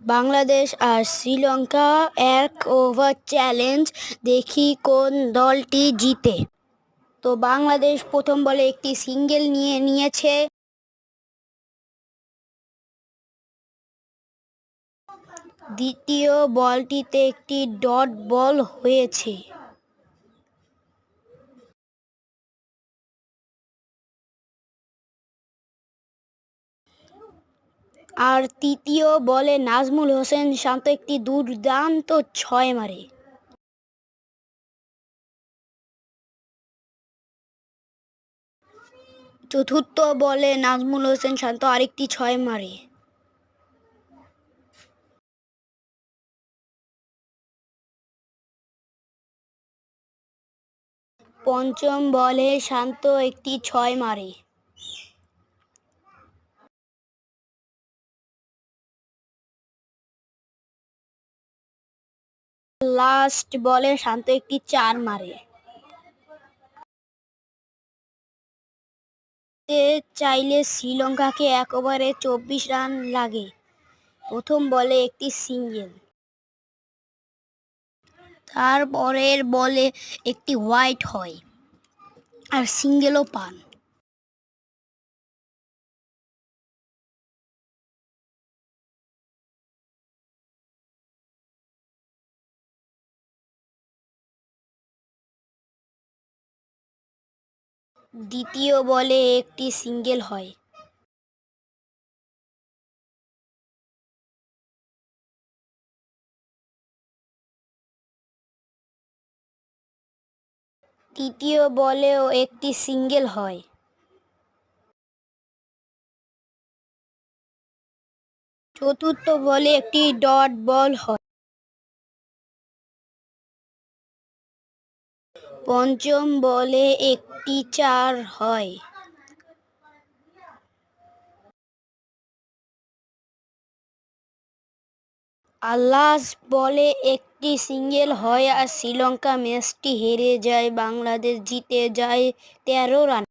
বাংলাদেশ আর শ্রীলঙ্কা এক over challenge, দেখি কোন দলটি জিতে। তো বাংলাদেশ প্রথম বলে একটি সিঙ্গেল নিয়েছে। দ্বিতীয় বলটিতে একটি ডট বল হয়েছে। আর তৃতীয় বলে নাজমুল হোসেন শান্ত একটি দুর্দান্ত 6 মারে। চতুর্থ বলে নাজমুল হোসেন শান্ত আরেকটি 6 মারে। পঞ্চম বলে শান্ত একটি 6 মারে। লাস্ট বলে শান্ত একটি 4 মারে। চাইলে শ্রীলঙ্কাকে 1 ওভারে 24 রান লাগে। প্রথম বলে একটি সিঙ্গেল, তারপরের বলে একটি হোয়াইট হয় আর সিঙ্গেলও পান। দ্বিতীয় বলে একটি সিঙ্গেল হয়। তৃতীয় বলেও একটি সিঙ্গেল হয়। চতুর্থ বলে একটি ডট বল হয়। পঞ্চম বলে একটি 4 হয়। আর লাস্ট বলে একটি সিঙ্গেল হয় আর শ্রীলঙ্কা ম্যাচটি হেরে যায়। বাংলাদেশ জিতে যায় 13 রানে।